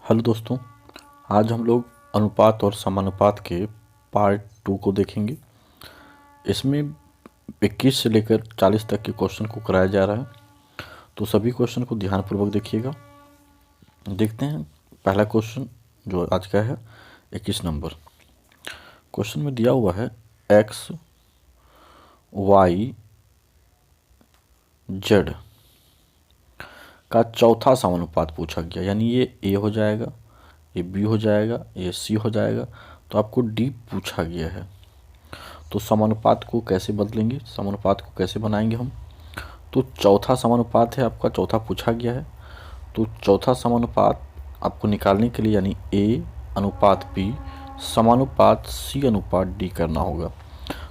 Hello दोस्तों, आज हम लोग अनुपात और समानुपात के पार्ट 2 को देखेंगे। इसमें 21 से लेकर 40 तक के क्वेश्चन को कराया जा रहा है, तो सभी क्वेश्चन को ध्यानपूर्वक देखिएगा। देखते हैं पहला क्वेश्चन जो आज का है 21 नंबर। क्वेश्चन में दिया हुआ है एक्स वाई जेड का चौथा समानुपात पूछा गया, यानी ये ए हो जाएगा, ये बी हो जाएगा, ये सी हो जाएगा, तो आपको डी पूछा गया है। तो समानुपात को कैसे बदलेंगे, समानुपात को कैसे बनाएंगे हम? तो चौथा समानुपात है आपका, चौथा पूछा गया है, तो चौथा समानुपात आपको निकालने के लिए यानी ए अनुपात बी समानुपात सी अनुपात डी करना होगा।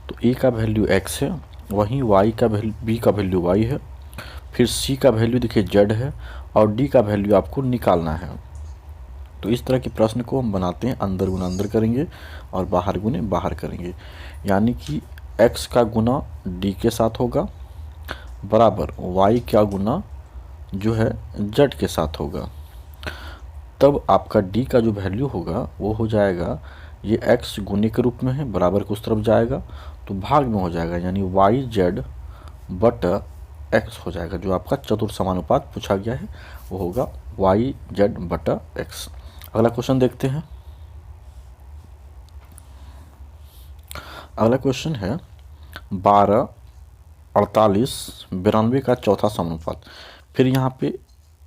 तो ए का वैल्यू एक्स है, वहीं वाई का वैल्यू बी का वैल्यू वाई है, फिर सी का वैल्यू देखिए जेड है और डी का वैल्यू आपको निकालना है। तो इस तरह के प्रश्न को हम बनाते हैं, अंदर गुना अंदर करेंगे और बाहर गुने बाहर करेंगे, यानी कि x का गुना d के साथ होगा बराबर y का गुना जो है z के साथ होगा। तब आपका d का जो वैल्यू होगा वो हो जाएगा, ये x गुने के रूप में है, बराबर को उस तरफ जाएगा तो भाग में हो जाएगा, यानी वाई जेड बटा x हो जाएगा। जो आपका चतुर्थ समानुपात पूछा गया है वो होगा वाई जेड बटा x। अगला क्वेश्चन देखते हैं। अगला क्वेश्चन है 12, 48, 92 का चौथा समानुपात। फिर यहाँ पे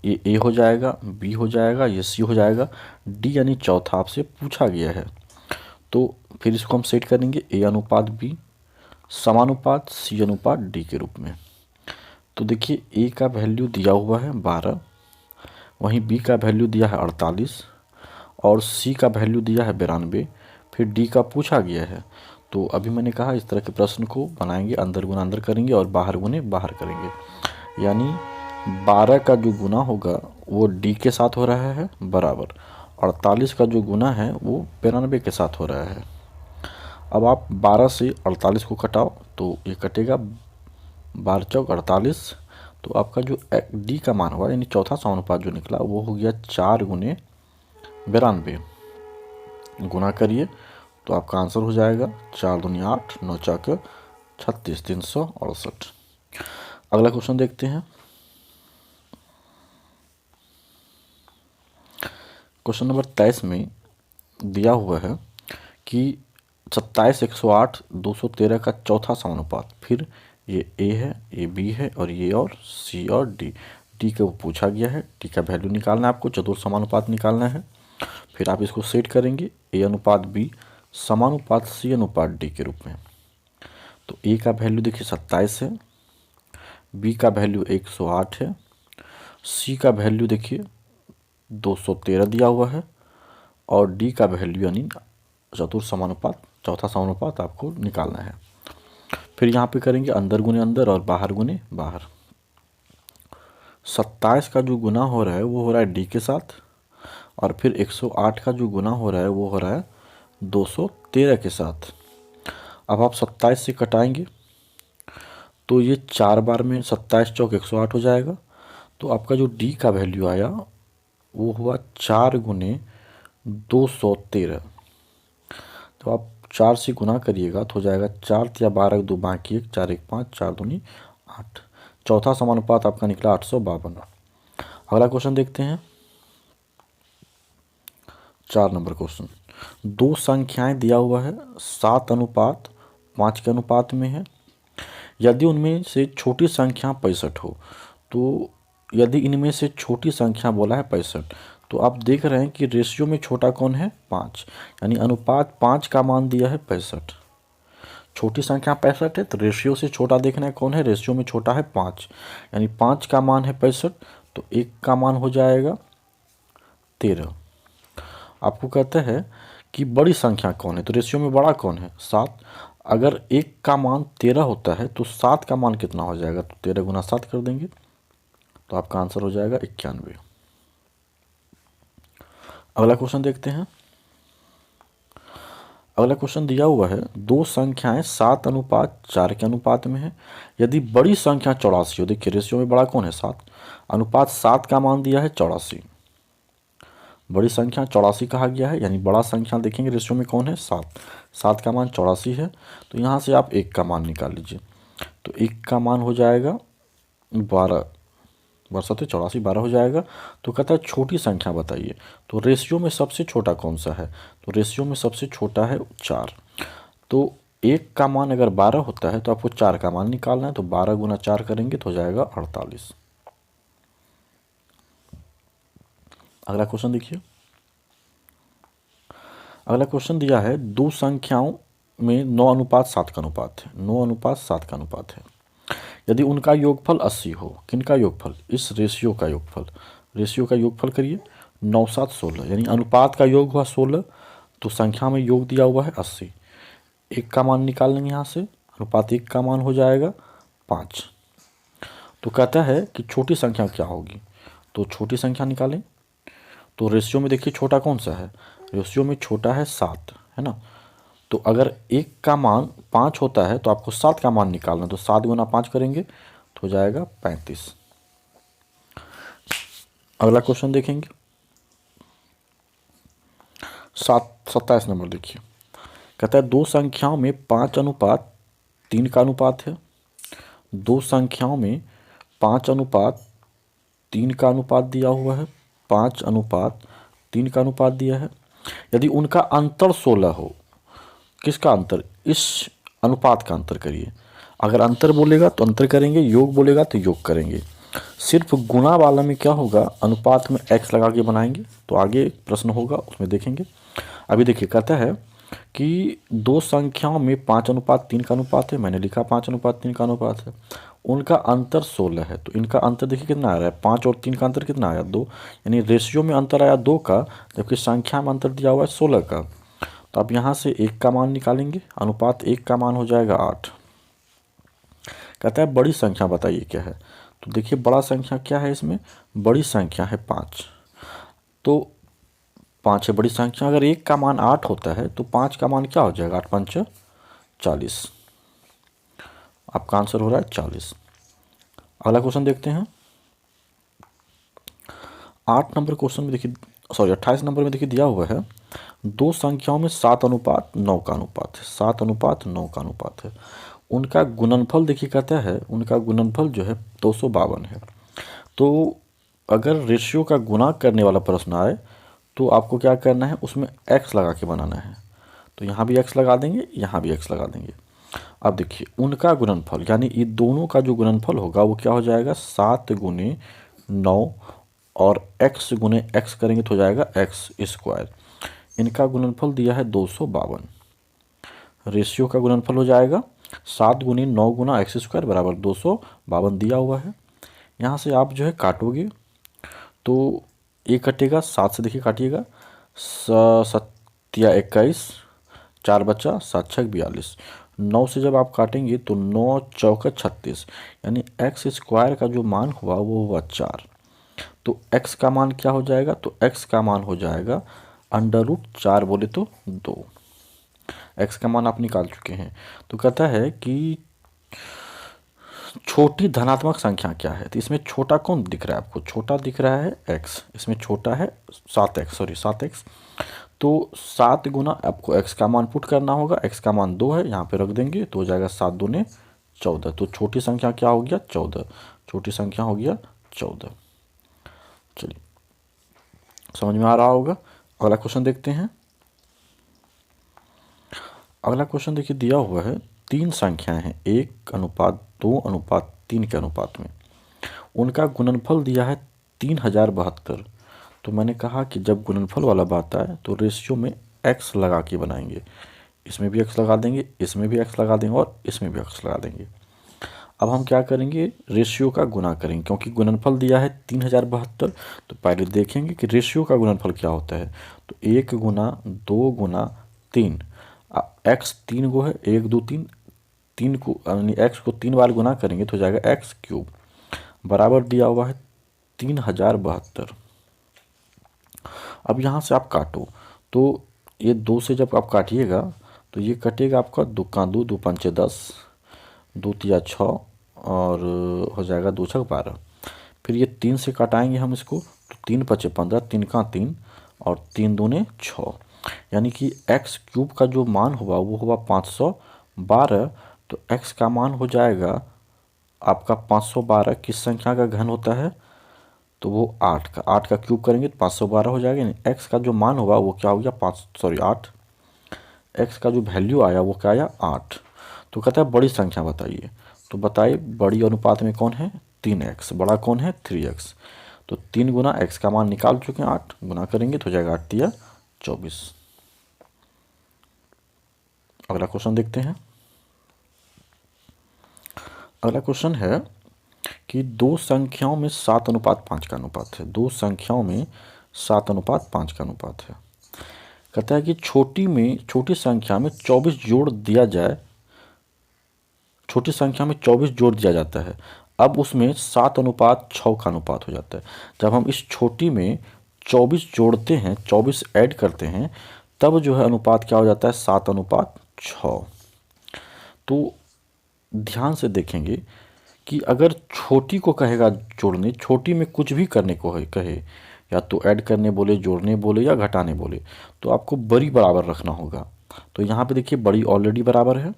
ये ए हो जाएगा, बी हो जाएगा, ये सी हो जाएगा, डी यानी चौथा आपसे पूछा गया है। तो फिर इसको हम सेट करेंगे ए अनुपात बी समानुपात सी अनुपात डी के रूप में। तो देखिए ए का वैल्यू दिया हुआ है 12, वहीं बी का वैल्यू दिया है 48 और सी का वैल्यू दिया है 92, फिर डी का पूछा गया है। तो अभी मैंने कहा इस तरह के प्रश्न को बनाएंगे, अंदर गुना अंदर करेंगे और बाहर गुने बाहर करेंगे, यानी 12 का जो गुना होगा वो डी के साथ हो रहा है बराबर 48 का जो गुना है वो 92 के साथ हो रहा है। अब आप 12 से 48 को घटाओ तो ये कटेगा 12 चौक 48, तो आपका जो डी का मान हुआ यानी चौथा समानुपात जो निकला वो हो गया 4 गुने 92। गुना करिए तो आपका आंसर हो जाएगा 4 दूनी 8, 9 चौक 36, 368। अगला क्वेश्चन देखते हैं। क्वेश्चन नंबर 23 में दिया हुआ है कि 27, 108, 213 का चौथा समानुपात। फिर ये ए है, ये बी है और ये और सी और डी। डी का वो पूछा गया है, डी का वैल्यू निकालना है आपको, चतुर्थ समानुपात निकालना है। फिर आप इसको सेट करेंगे ए अनुपात बी समानुपात सी अनुपात डी के रूप में। तो ए का वैल्यू देखिए 27 है, बी का वैल्यू 108 है, सी का वैल्यू देखिए 213 दिया हुआ है और डी का वैल्यू यानी चतुर्थ समानुपात चौथा समानुपात आपको निकालना है। फिर यहाँ पे करेंगे अंदर गुने अंदर और बाहर गुने बाहर। 27 का जो गुना हो रहा है वो हो रहा है डी के साथ और फिर 108 का जो गुना हो रहा है वो हो रहा है 213 के साथ। अब आप 27 से कटाएंगे तो ये 4 बार में 27 चौक 108 हो जाएगा। तो आपका जो डी का वैल्यू आया वो हुआ 4 गुने 213। तो आप 4 से गुना करिएगा तो हो जाएगा 4 या 12 2 बाकी 1, 4 1 5, 4 दूनी 8। चौथा समानुपात आपका निकला 852। अगला क्वेश्चन देखते हैं। 4 नंबर क्वेश्चन, दो संख्याएं दिया हुआ है 7 अनुपात 5 के अनुपात में है। यदि उनमें से छोटी संख्या 65 हो, तो यदि इनमें से छोटी संख्या बोला है 65, तो आप देख रहे हैं कि रेशियो में छोटा कौन है 5, यानी अनुपात 5 का मान दिया है 65। छोटी संख्या 65 है तो रेशियो से छोटा देखना है कौन है, रेशियो में छोटा है 5, यानी 5 का मान है 65, तो 1 का मान हो जाएगा 13। आपको कहता है कि बड़ी संख्या कौन है, तो रेशियो में बड़ा कौन है 7। अगर 1 का मान 13 होता है तो 7 का मान कितना हो जाएगा, तो 13 गुना 7 कर देंगे तो आपका आंसर हो जाएगा 91। अगला क्वेश्चन देखते हैं। अगला क्वेश्चन दिया हुआ है दो संख्याएं 7 अनुपात 4 के अनुपात में है। यदि बड़ी संख्या 84 हो, देखिए रेशियो में बड़ा कौन है 7, अनुपात 7 का मान दिया है 84, बड़ी संख्या 84 कहा गया है, यानी बड़ा संख्या देखेंगे रेशियो में कौन है, 7। 7 का मान 84 है, तो यहाँ से आप 1 का मान निकाल लीजिए। तो 1 का मान हो जाएगा 12, बरसते 84 12 हो जाएगा। तो कहता है छोटी संख्या बताइए, तो रेशियो में सबसे छोटा कौन सा है, तो रेशियो में सबसे छोटा है 4। तो 1 का मान अगर 12 होता है तो आपको 4 का मान निकालना है, तो 12 गुना 4 करेंगे तो हो जाएगा 48। अगला क्वेश्चन देखिए। अगला क्वेश्चन दिया है दो संख्याओं में 9:7 का अनुपात है, 9:7 का अनुपात है। यदि उनका योगफल 80 हो, किनका योगफल, इस रेशियो का योगफल, रेशियो का योगफल करिए 9 7 16, यानी अनुपात का योग हुआ 16, तो संख्या में योग दिया हुआ है 80। 1 का मान निकाल लेंगे यहाँ से, अनुपात 1 का मान हो जाएगा 5। तो कहता है कि छोटी संख्या क्या होगी, तो छोटी संख्या निकालें। तो रेशियो में देखिए छोटा कौन सा है, रेशियो में छोटा है 7, है ना। तो अगर 1 का मान 5 होता है तो आपको 7 का मान निकालना, तो 7 गुना 5 करेंगे तो हो जाएगा 35। अगला क्वेश्चन देखेंगे 27 नंबर देखिए। कहता है दो संख्याओं में 5:3 का अनुपात है, दो संख्याओं में 5:3 का अनुपात दिया हुआ है, 5:3 का अनुपात दिया है। यदि उनका अंतर 16 हो, किसका अंतर, इस अनुपात का अंतर करिए। अगर अंतर बोलेगा तो अंतर करेंगे, योग बोलेगा तो योग करेंगे। सिर्फ गुणा वाला में क्या होगा, अनुपात में x लगा के बनाएंगे, तो आगे प्रश्न होगा उसमें देखेंगे। अभी देखिए कहता है कि दो संख्याओं में 5:3 का अनुपात है, मैंने लिखा 5:3 का अनुपात है, उनका अंतर 16 है। तो इनका अंतर देखिए कितना आ रहा है, 5 और 3 का अंतर कितना आया, 2, यानी रेशियो में अंतर आया 2 का, जबकि संख्या में अंतर दिया हुआ है 16 का। तो आप यहाँ से 1 का मान निकालेंगे, अनुपात 1 का मान हो जाएगा 8। कहता है बड़ी संख्या बताइए क्या है, तो देखिए बड़ा संख्या क्या है, इसमें बड़ी संख्या है 5। तो 5 है बड़ी संख्या, अगर 1 का मान 8 होता है तो 5 का मान क्या हो जाएगा, 8 5 40। आपका आंसर हो रहा है 40। अगला क्वेश्चन देखते हैं 8 नंबर क्वेश्चन में देखिए, सॉरी 28 नंबर में देखिए दिया हुआ है दो संख्याओं में 7:9 का अनुपात है, 7:9 का अनुपात है। उनका गुणनफल देखिए कहता है, उनका गुणनफल जो है 252 है। तो अगर रेशियो का गुणा करने वाला प्रश्न आए तो आपको क्या करना है, उसमें x लगा के बनाना है। तो यहाँ भी x लगा देंगे, यहाँ भी x लगा देंगे। अब देखिए उनका गुणनफल, यानी ये दोनों का जो गुणनफल होगा वो क्या हो जाएगा, 7 गुने 9 और x गुने x करेंगे तो हो जाएगा x²। इनका गुणनफल दिया है 252। रेशियो का गुणनफल हो जाएगा 7 गुने 9 गुना x² बराबर 252 दिया हुआ है। यहाँ से आप जो है काटोगे तो ये कटेगा 7 से, देखिए काटिएगा, 7 या 21, 4 बचा, 7 6 42। 9 से जब आप काटेंगे तो 9 चौका 36, यानी x² का जो मान हुआ वो हुआ 4। तो x का मान क्या हो जाएगा, तो x का मान हो जाएगा √4 बोले तो 2। x का मान आप निकाल चुके हैं। तो कहता है कि छोटी धनात्मक संख्या क्या है, तो इसमें छोटा कौन दिख रहा है आपको, छोटा दिख रहा है x, इसमें छोटा है 7x, सॉरी 7x। तो 7 गुना आपको x का मान पुट करना होगा, x का मान 2 है, यहाँ पे रख देंगे तो हो जाएगा 7 दूने 14। तो छोटी संख्या क्या हो गया, 14, छोटी संख्या हो गया 14। चलिए समझ में आ रहा होगा। अगला क्वेश्चन देखते हैं। अगला क्वेश्चन देखिए दिया हुआ है 3 संख्याएं हैं 1:2:3 के अनुपात में, उनका गुणनफल दिया है 3072। तो मैंने कहा कि जब गुणनफल वाला बात आए तो रेशियो में x लगा के बनाएंगे, इसमें भी x लगा देंगे, इसमें भी x लगा देंगे और इसमें भी x लगा देंगे। अब हम क्या करेंगे, रेशियो का गुना करेंगे, क्योंकि गुणनफल दिया है 3072। तो पहले देखेंगे कि रेशियो का गुणनफल क्या होता है। तो 1 गुना 2 गुना 3, x 3 गो है, 1 2 3, 3 को यानी x को 3 बार गुना करेंगे तो हो जाएगा x³ बराबर दिया हुआ है 3072। अब यहाँ से आप काटो, तो ये 2 से जब आप काटिएगा तो ये कटेगा आपका 2 का 2, 2 पंचे 10, 2 तिया 6 और हो जाएगा 2 छक 12। फिर ये 3 से काटाएंगे हम इसको, तो 3 पचे 15, 3 का 3 और 3 दूने 6, यानी कि x क्यूब का जो मान होगा वो होगा 512। तो x का मान हो जाएगा आपका 512 किस संख्या का घन होता है, तो वो 8 का क्यूब करेंगे तो 512 हो जाएगा। यानी x का जो मान होगा वो क्या हो गया 8, x का जो वैल्यू आया वो क्या आया 8। तो कहता है बड़ी संख्या बताइए, तो बताइए बड़ी अनुपात में कौन है 3x, बड़ा कौन है 3x। तो 3 गुना x का मान निकाल चुके हैं, 8 गुना करेंगे तो हो जाएगा 8 तिया 24। अगला क्वेश्चन देखते हैं। अगला क्वेश्चन है कि दो संख्याओं में 7:5 का अनुपात है। दो संख्याओं में 7:5 का अनुपात है। कहता है कि छोटी संख्या में 24 जोड़ दिया जाए, छोटी संख्या में 24 जोड़ दिया जाता है, अब उसमें 7:6 का अनुपात हो जाता है। जब हम इस छोटी में 24 जोड़ते हैं, 24 ऐड करते हैं, तब जो है अनुपात क्या हो जाता है 7:6। तो ध्यान से देखेंगे कि अगर छोटी को कहेगा जोड़ने, छोटी में कुछ भी करने को है कहे, या तो ऐड करने बोले, जोड़ने बोले या घटाने बोले, तो आपको बड़ी बराबर रखना होगा। तो यहाँ पे देखिए बड़ी ऑलरेडी बराबर है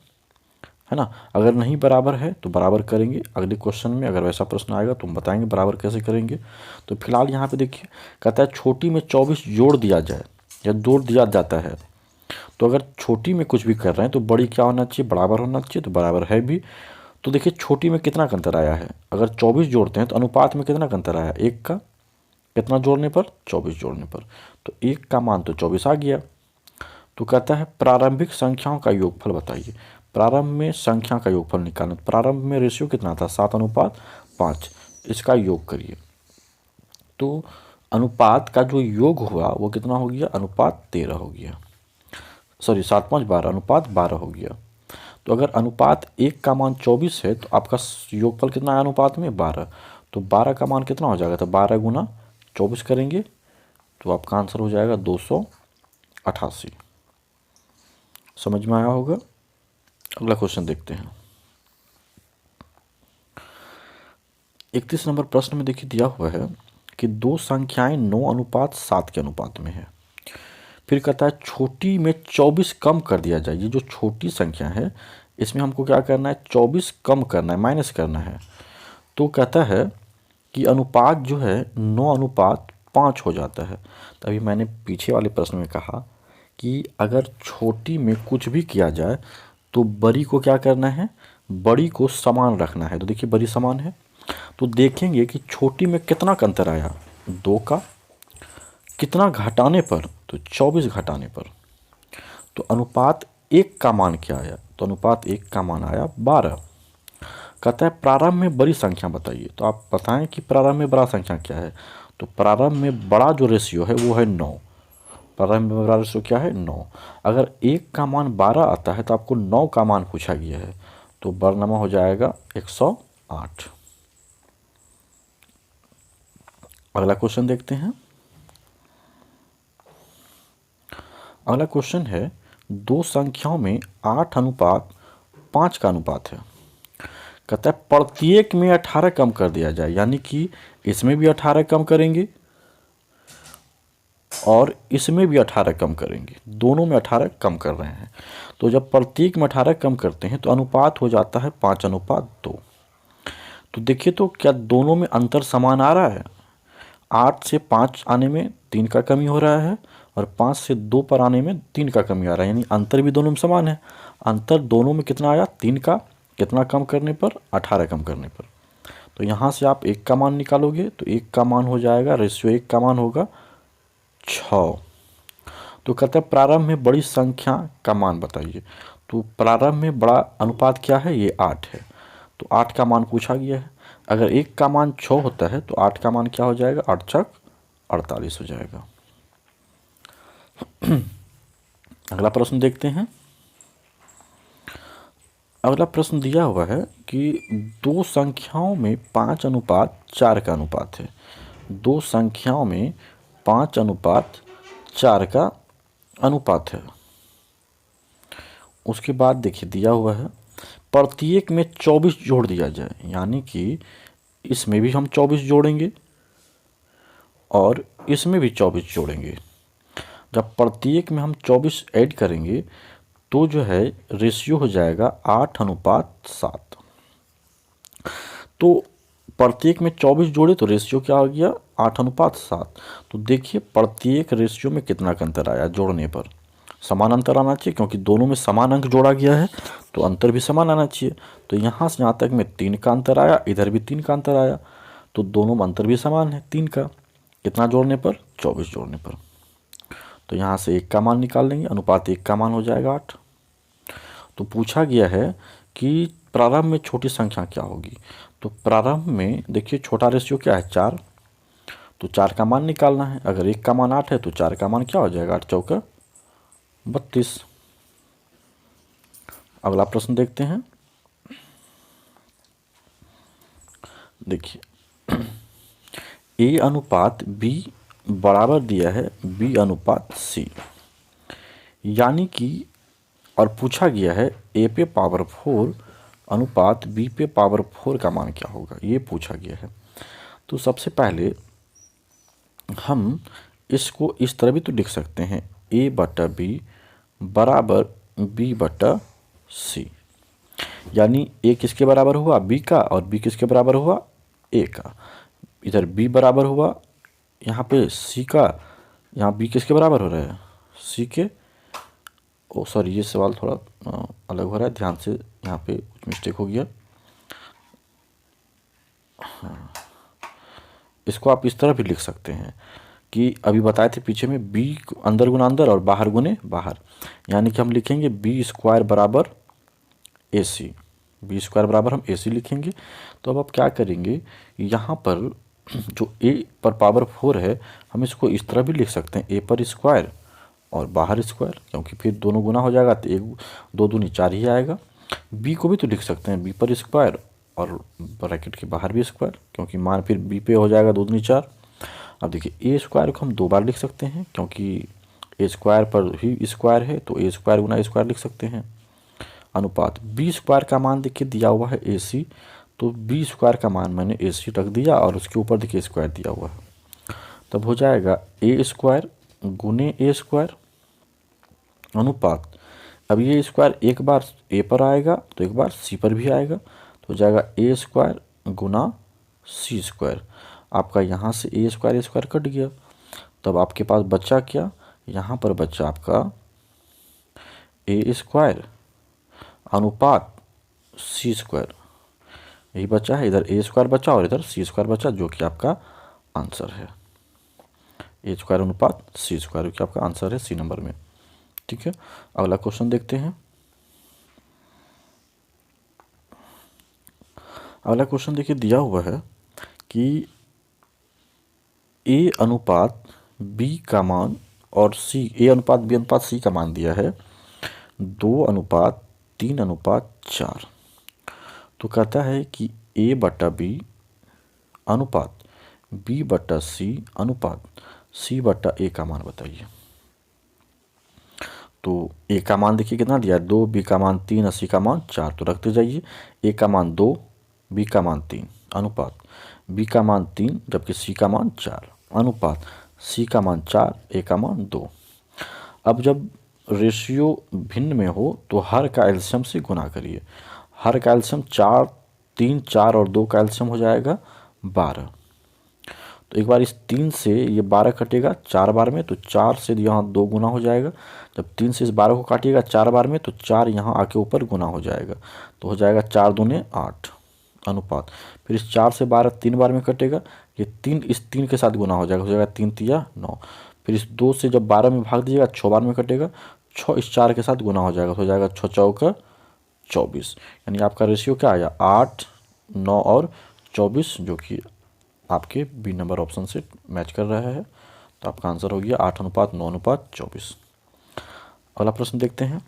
ना। अगर नहीं बराबर है तो बराबर करेंगे, अगले क्वेश्चन में अगर वैसा प्रश्न आएगा तो हम बताएंगे बराबर कैसे करेंगे। तो फिलहाल यहाँ पे देखिए कहता है छोटी में 24 जोड़ दिया जाए या जोड़ दिया जाता है। तो अगर छोटी में कुछ भी कर रहे हैं तो बड़ी क्या होना चाहिए, बराबर होना चाहिए। तो बराबर है भी। तो देखिए छोटी में कितना का अंतर आया है, अगर 24 जोड़ते हैं तो अनुपात में कितना का अंतर आया, 1 का। कितना जोड़ने पर, 24 जोड़ने पर। तो 1 का मान तो 24 आ गया। तो कहता है प्रारंभिक संख्याओं का योगफल बताइए। प्रारंभ में संख्या का योगफल निकालना। प्रारंभ में रेशियो कितना था 7:5, इसका योग करिए। तो अनुपात का जो योग हुआ वो कितना हो गया, अनुपात 13 हो गया। सॉरी 7×5 12, अनुपात 12 हो गया। तो अगर अनुपात 1 का मान 24 है तो आपका योगफल कितना है अनुपात में 12। तो 12 का मान कितना हो जाएगा, तो 12 गुना 24 करेंगे तो आपका आंसर हो जाएगा 288। समझ में आया होगा। अगला क्वेश्चन देखते हैं। 31 नंबर प्रश्न में देखिए दिया हुआ है कि दो संख्याएं 9:7 के अनुपात में है। फिर कहता है छोटी में 24 कम कर दिया जाए। ये जो छोटी संख्या है इसमें हमको क्या करना है, 24 कम करना है, माइनस करना है। तो कहता है कि अनुपात जो है 9:5 हो जाता है। तभी मैंने पीछे वाले प्रश्न में कहा कि अगर छोटी में कुछ भी किया जाए तो बड़ी को क्या करना है, बड़ी को समान रखना है। तो देखिए बड़ी समान है, तो देखेंगे कि छोटी में कितना का अंतर आया 2 का, कितना घटाने पर, तो 24 घटाने पर। तो अनुपात 1 का मान क्या आया, तो अनुपात 1 का मान आया 12। कहता है प्रारंभ में बड़ी संख्या बताइए। तो आप बताएं कि प्रारंभ में बड़ा संख्या क्या है। तो प्रारंभ में बड़ा जो रेशियो है वो है 9। प्रारंभ में बड़ा रेशियो क्या है 9। अगर 1 का मान 12 आता है तो आपको 9 का मान पूछा गया है, तो बरनामा हो जाएगा 108। अगला क्वेश्चन देखते हैं। अगला क्वेश्चन है दो संख्याओं में 8:5 का अनुपात है। कहता है प्रत्येक में 18 कम कर दिया जाए, यानी कि इसमें भी 18 कम करेंगे और इसमें भी 18 कम करेंगे, दोनों में 18 कम कर रहे हैं। तो जब प्रत्येक में 18 कम करते हैं तो अनुपात हो जाता है 5:2। तो देखिए तो क्या दोनों में अंतर समान आ रहा है। 8 से 5 आने में 3 का कमी हो रहा है और 5 से 2 पर आने में 3 का कमी आ रहा है, यानी अंतर भी दोनों में समान है। अंतर दोनों में कितना आया 3 का, कितना कम करने पर, 18 कम करने पर। तो यहाँ से आप 1 का मान निकालोगे तो 1 का मान हो जाएगा, रेशियो 1 का मान होगा 6। तो कहते हैं प्रारंभ में बड़ी संख्या का मान बताइए। तो प्रारंभ में बड़ा अनुपात क्या है, ये 8 है। तो 8 का मान पूछा गया है। अगर 1 का मान 6 होता है तो 8 का मान क्या हो जाएगा, 8 छक 48 हो जाएगा। अगला प्रश्न देखते हैं। अगला प्रश्न दिया हुआ है कि दो संख्याओं में 5:4 का अनुपात है। दो संख्याओं में 5:4 का अनुपात है। उसके बाद देखिए दिया हुआ है प्रत्येक में 24 जोड़ दिया जाए, यानी कि इसमें भी हम 24 जोड़ेंगे और इसमें भी 24 जोड़ेंगे। जब प्रत्येक में हम 24 ऐड करेंगे तो जो है रेशियो हो जाएगा 8:7। तो प्रत्येक में 24 जोड़े तो रेशियो क्या हो गया 8:7। तो देखिए प्रत्येक रेशियो में कितना का अंतर आया, जोड़ने पर समान अंतर आना चाहिए, क्योंकि दोनों में समान अंक जोड़ा गया है तो अंतर भी समान आना चाहिए। तो यहाँ से यहाँ तक में 3 का अंतर आया, इधर भी 3 का अंतर आया, तो दोनों में अंतर भी समान है 3 का। कितना जोड़ने पर, 24 जोड़ने पर। तो यहाँ से 1 का मान निकाल लेंगे, अनुपात 1 का मान हो जाएगा 8। तो पूछा गया है कि प्रारंभ में छोटी संख्या क्या होगी। तो प्रारंभ में देखिए छोटा रेशियो क्या है 4, तो 4 का मान निकालना है। अगर 1 का मान 8 है तो 4 का मान क्या हो जाएगा, 8 चौका 32। अगला प्रश्न देखते हैं। देखिए ए अनुपात बी बराबर दिया है बी अनुपात सी, यानी कि और पूछा गया है ए पे पावर 4 अनुपात बी पे पावर 4 का मान क्या होगा, ये पूछा गया है। तो सबसे पहले हम इसको इस तरह भी तो लिख सकते हैं, ए बटा बी बराबर बी बटा सी, यानी ए किसके बराबर हुआ, बी का, और बी किसके बराबर हुआ, ए का। इधर बी बराबर हुआ यहाँ पे सी का, यहाँ बी किसके बराबर हो रहा है, सी के। ओ सॉरी, ये सवाल थोड़ा अलग हो रहा है, ध्यान से, यहाँ पे कुछ मिस्टेक हो गया। हाँ, इसको आप इस तरह भी लिख सकते हैं कि अभी बताए थे पीछे में बी अंदर गुना अंदर और बाहर गुने बाहर, यानी कि हम लिखेंगे बी स्क्वायर बराबर ए सी, बी स्क्वायर बराबर हम ए सी लिखेंगे। तो अब आप क्या करेंगे, यहाँ पर जो ए पर पावर 4 है हम इसको इस तरह भी लिख सकते हैं, ए पर स्क्वायर और बाहर स्क्वायर, क्योंकि फिर दोनों गुना हो जाएगा तो 1 2 दूनी 4 ही आएगा। बी को भी तो लिख सकते हैं बी पर स्क्वायर और ब्रैकेट के बाहर भी स्क्वायर, क्योंकि मान फिर बी पे हो जाएगा 2 दूनी 4। अब देखिए ए स्क्वायर को हम 2 बार लिख सकते हैं, क्योंकि ए स्क्वायर पर ही स्क्वायर है तो ए स्क्वायर गुना स्क्वायर लिख सकते हैं। अनुपात बी स्क्वायर का मान देखिए दिया हुआ है ए सी, तो बी स्क्वायर का मान मैंने ए सी रख दिया और उसके ऊपर देखिए स्क्वायर दिया हुआ है, तब हो जाएगा ए स्क्वायर गुने ए स्क्वायर अनुपात, अब ये स्क्वायर एक बार ए पर आएगा तो एक बार सी पर भी आएगा, तो हो जाएगा ए स्क्वायर गुना सी स्क्वायर। आपका यहाँ से ए स्क्वायर कट गया, तब आपके पास बचा क्या, यहाँ पर बचा आपका ए स्क्वायर अनुपात सी स्क्वायर, यही बचा है। इधर ए स्क्वायर बचा और इधर सी स्क्वायर बचा, जो कि आपका आंसर है। ए स्क्वायर अनुपात सी स्क्वायर, जो कि आपका आंसर है सी नंबर में। ठीक है, अगला क्वेश्चन देखते हैं। अगला क्वेश्चन देखिए दिया हुआ है कि ए अनुपात बी का मान और सी, ए अनुपात बी अनुपात सी का मान दिया है 2:3:4। तो कहता है कि ए बटा बी अनुपात बी बटा सी अनुपात सी बटा ए का मान बताइए। तो ए का मान देखिए कितना दिया है 2, बी का मान 3 और सी का मान 4, तो रखते जाइए। ए का मान 2, बी का मान 3 अनुपात बी का मान 3 जबकि सी का मान 4 अनुपात सी का मान 4, ए का मान 2। अब जब रेशियो भिन्न में हो तो हर का एलसीएम से गुना करिए। हर का एलसीएम 4, 3, 4 और 2 का एलसीएम हो जाएगा 12। तो एक बार इस 3 से ये 12 कटेगा 4 बार में, तो 4 से यहाँ 2 गुना हो जाएगा। जब 3 से इस 12 को काटिएगा 4 बार में तो 4 यहाँ आके ऊपर गुना हो जाएगा, तो हो जाएगा 4 दूने 8 अनुपात। फिर इस 4 से 12 3 बार में कटेगा, ये 3 इस 3 के साथ गुना हो जाएगा, हो जाएगा 3 तिया 9। फिर इस 2 से जब 12 में भाग दीजिएगा 6 बार में कटेगा, 6 इस 4 के साथ गुना हो जाएगा, तो हो जाएगा 6 चौका 24। यानी आपका रेशियो क्या आया 8, 9 और 24, जो कि आपके बी नंबर ऑप्शन से मैच कर रहा है। तो आपका आंसर हो गया 8:9:24। अगला प्रश्न देखते हैं।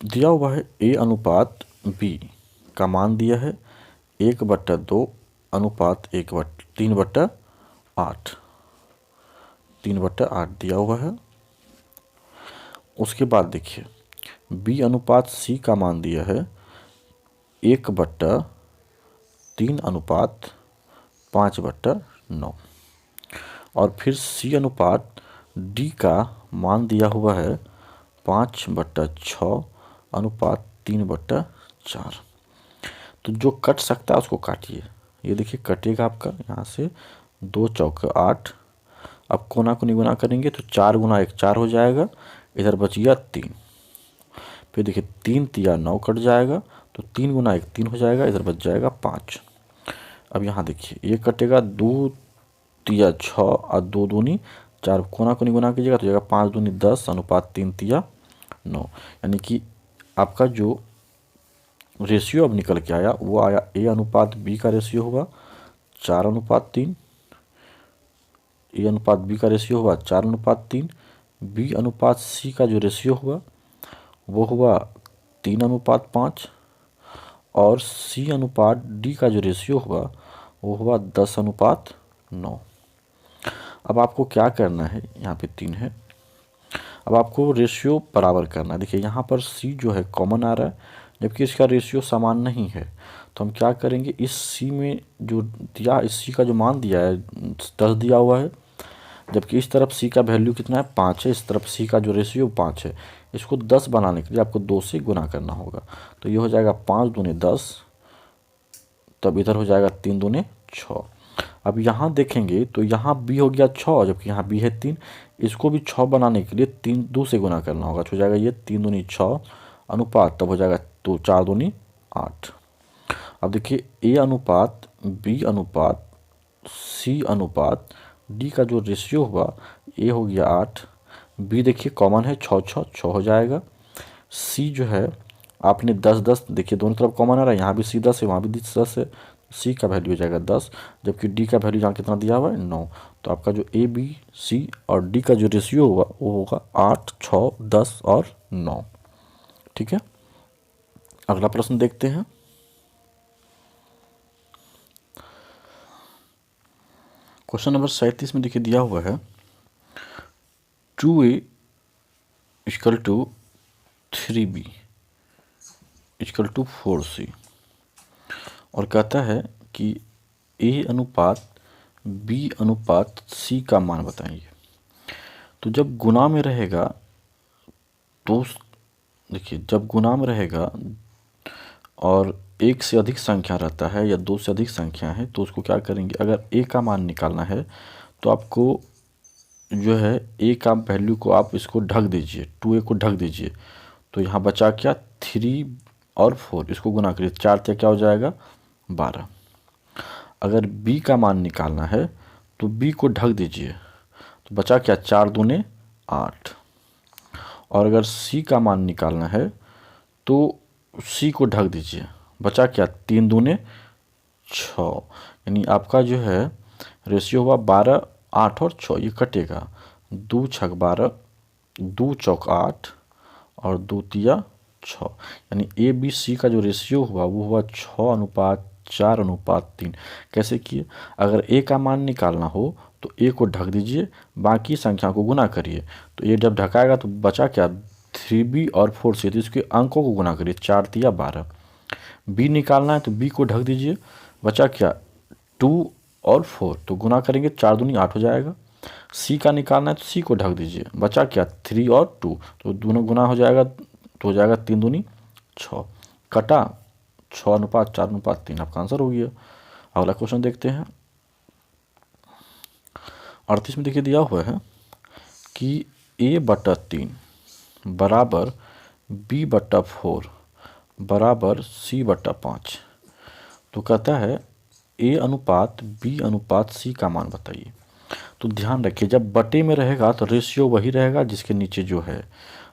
दिया हुआ है ए अनुपात बी का मान दिया है 1/2 अनुपात 3/8 दिया हुआ है। उसके बाद देखिए बी अनुपात सी का मान दिया है 1/3 अनुपात 5/9। और फिर C अनुपात D का मान दिया हुआ है 5/6 अनुपात 3/4। तो जो कट सकता है उसको काटिए। ये देखिए कटेगा आपका यहाँ से 2 चौके 8। अब कोना को निगुना करेंगे तो 4 गुना 1 4 हो जाएगा, इधर बच गया 3। फिर देखिए 3 तिया 9 कट जाएगा, तो 3 गुना 1 3 हो जाएगा, इधर बच जाएगा 5। अब यहाँ देखिए ये कटेगा 2 तिया 6 और 2 दूनी 4, कोना को निगुना कीजिएगा तो जाएगा 5 दूनी 10 अनुपात 3 तिया 9। यानी कि आपका जो रेशियो अब निकल के आया वो आया A अनुपात B का रेशियो हुआ 4/3, A अनुपात B का रेशियो हुआ 4/3, B अनुपात C का जो रेशियो हुआ वो हुआ 3/5, और C अनुपात D का जो रेशियो हुआ वो हुआ 10/9। अब आपको क्या करना है, यहाँ पे 3 है, अब आपको रेशियो बराबर करना है। देखिए यहाँ पर C जो है कॉमन आ रहा है, जबकि इसका रेशियो समान नहीं है। तो हम क्या करेंगे, इस C में जो दिया, इस C का जो मान दिया है 10 दिया हुआ है, जबकि इस तरफ C का वैल्यू कितना है 5 है, इस तरफ C का जो रेशियो 5 है। इसको 10 बनाने के लिए आपको 2 से गुना करना होगा। तो ये हो जाएगा 5 दूने 10, तब इधर हो जाएगा 3 दूने 6। अब यहाँ देखेंगे तो यहाँ B हो गया 6, जबकि यहाँ B है 3। इसको भी 6 बनाने के लिए 3 2 से गुना करना होगा, तो हो जाएगा ये 3 दूनी 6 अनुपात, तब हो जाएगा तो 4 दूनी 8। अब देखिए A अनुपात B अनुपात C अनुपात D का जो रेशियो हुआ, A हो गया 8, B देखिए कॉमन है 6 6 6 हो जाएगा। C जो है आपने 10 10, देखिए दोनों तरफ कॉमन आ रहा है, यहाँ भी C 10 है, वहाँ भी 10 है। C का वैल्यू हो जाएगा 10, जबकि D का वैल्यू यहाँ कितना दिया हुआ है 9। तो आपका जो A B C और D का जो रेशियो होगा वो होगा 8 6 10 और 9। ठीक है, अगला प्रश्न देखते हैं। क्वेश्चन नंबर 37 में देखिए दिया हुआ है 2A = 3B = 4C, और कहता है कि A अनुपात B अनुपात C का मान बताइए। तो जब गुना में रहेगा तो देखिए, जब गुना में रहेगा और एक से अधिक संख्या रहता है या 2 से अधिक संख्या है, तो उसको क्या करेंगे, अगर A का मान निकालना है तो आपको जो है A का वैल्यू को आप इसको ढक दीजिए, 2A को ढक दीजिए। तो यहाँ बचा क्या 3 और 4, इसको गुना करिए, 4 से क्या हो जाएगा 12। अगर B का मान निकालना है तो B को ढक दीजिए, तो बचा क्या 4 दूने 8। और अगर C का मान निकालना है तो C को ढक दीजिए, बचा क्या 3 दूने 6। यानी आपका जो है रेशियो हुआ 12 8 और 6, ये कटेगा 2 छक 12 2 चौक 8 और 2 तिया 6। यानी A B C का जो रेशियो हुआ वो हुआ 6/4/3। कैसे किए, अगर A का मान निकालना हो तो A को ढक दीजिए, बाकी संख्या को गुना करिए। तो ये जब ढकाएगा तो बचा क्या 3B और 4C, तो इसके अंकों को गुना करिए, 4 तिया 12। B निकालना है तो B को ढक दीजिए, बचा क्या 2 और 4, तो गुना करेंगे 4 दूनी 8 हो जाएगा। C का निकालना है तो C को ढक दीजिए, बचा क्या 3 और 2, तो दोनों गुना हो जाएगा, तो हो जाएगा 3 दूनी 6, कटा 6/4/3, आपका आंसर हो गया। अगला क्वेश्चन देखते हैं। 38 में देखिए दिया हुआ है कि A/3 बराबर B/4 बराबर C/5। तो कहता है A अनुपात B अनुपात C का मान बताइए। तो ध्यान रखिए, जब बटे में रहेगा तो रेशियो वही रहेगा जिसके नीचे जो है।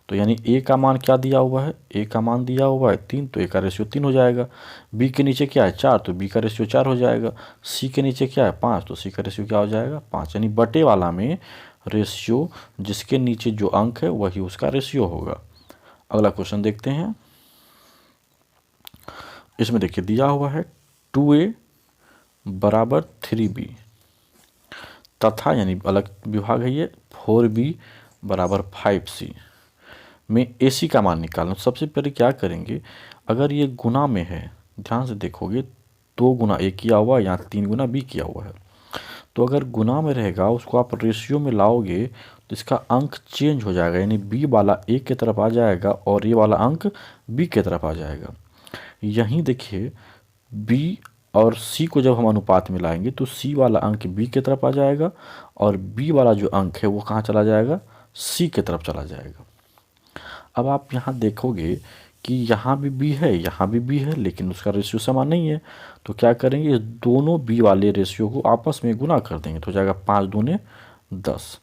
तो यानी A का मान क्या दिया हुआ है, A का मान दिया हुआ है 3, तो A का रेशियो 3 हो जाएगा। B के नीचे क्या है 4, तो B का रेशियो 4 हो जाएगा। C के नीचे क्या है 5, तो C का रेशियो क्या हो जाएगा 5। यानी बटे वाला में रेशियो जिसके नीचे जो अंक है वही उसका रेशियो होगा। अगला क्वेश्चन देखते हैं। इसमें देखिए दिया हुआ है 2A बराबर 3B तथा, यानी अलग विभाग है ये, 4B बराबर 5C में AC का मान निकालना। सबसे पहले क्या करेंगे, अगर ये गुना में है, ध्यान से देखोगे 2 गुना A किया हुआ है, यहाँ 3 गुना B किया हुआ है, तो अगर गुना में रहेगा उसको आप रेशियो में लाओगे तो इसका अंक चेंज हो जाएगा, यानी बी वाला ए की तरफ आ जाएगा और ये वाला अंक बी की तरफ आ जाएगा। यहीं देखिए बी और सी को जब हम अनुपात में लाएंगे तो सी वाला अंक बी की तरफ आ जाएगा और बी वाला जो अंक है वो कहाँ चला जाएगा, सी की तरफ चला जाएगा। अब आप यहाँ देखोगे कि यहाँ भी बी है, यहाँ भी बी है, लेकिन उसका रेशियो समान नहीं है। तो क्या करेंगे, दोनों बी वाले रेशियो को आपस में गुना कर देंगे तो हो जाएगा 5 दूने 10।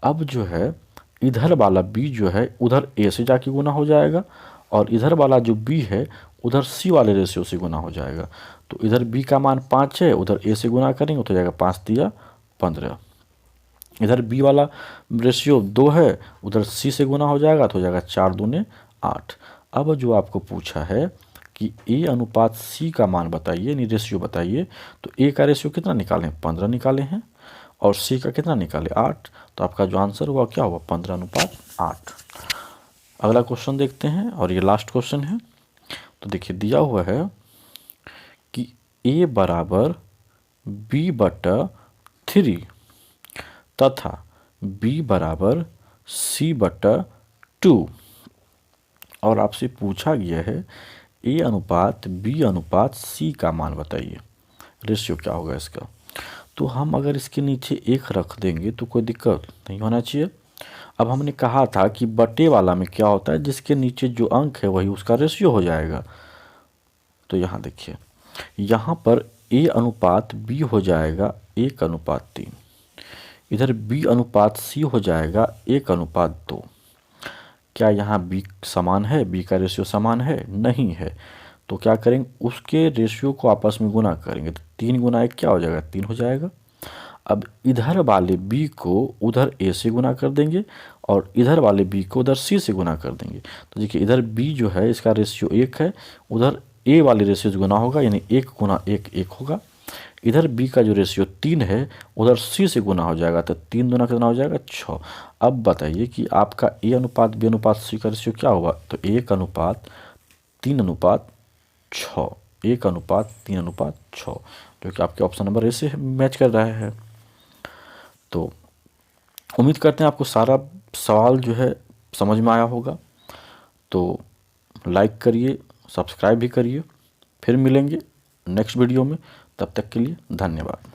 अब जो है इधर वाला बी जो है उधर ए से जाके गुना हो जाएगा और इधर वाला जो बी है उधर सी वाले रेशियो से गुना हो जाएगा। तो इधर बी का मान 5 है, उधर ए से गुना करेंगे तो हो जाएगा 5 दिया 15। इधर बी वाला रेशियो 2 है, उधर सी से गुना हो जाएगा तो हो जाएगा 4 दूने 8। अब जो आपको पूछा है कि ए अनुपात सी का मान बताइए, यानी रेशियो बताइए, तो ए का रेशियो कितना निकालें, 15 निकाले हैं और सी का कितना निकाले 8। तो आपका जो आंसर हुआ क्या हुआ, 15:8। अगला क्वेश्चन देखते हैं और ये लास्ट क्वेश्चन है। तो देखिए दिया हुआ है कि a बराबर b/3 तथा b बराबर c/2 और आपसे पूछा गया है a अनुपात b अनुपात c का मान बताइए, रेशियो क्या होगा इसका। तो हम अगर इसके नीचे 1 रख देंगे तो कोई दिक्कत नहीं होना चाहिए। अब हमने कहा था कि बटे वाला में क्या होता है, जिसके नीचे जो अंक है वही उसका रेशियो हो जाएगा। तो यहाँ देखिए, यहाँ पर a अनुपात b हो जाएगा 1:3, इधर b अनुपात c हो जाएगा 1:2। क्या यहाँ b समान है, b का रेशियो समान है, नहीं है। तो क्या करेंगे, उसके रेशियो को आपस में गुना करेंगे तो 3 गुना 1 क्या हो जाएगा, 3 हो जाएगा। अब इधर वाले b को उधर a से गुना कर देंगे और इधर वाले b को उधर c से गुना कर देंगे। तो देखिए इधर b जो है इसका रेशियो 1 है, उधर a वाले रेशियो से गुना होगा, यानी 1 गुना 1 1 होगा। इधर b का जो रेशियो 3 है उधर c से गुना हो जाएगा तो 3 दूना कितना हो जाएगा 6। अब बताइए कि आपका a अनुपात b अनुपात c का रेशियो क्या होगा, तो 1:3:6, 1:3:6, जो कि आपके ऑप्शन नंबर ए से मैच कर रहा है। तो उम्मीद करते हैं आपको सारा सवाल जो है समझ में आया होगा। तो लाइक करिए, सब्सक्राइब भी करिए। फिर मिलेंगे नेक्स्ट वीडियो में, तब तक के लिए धन्यवाद।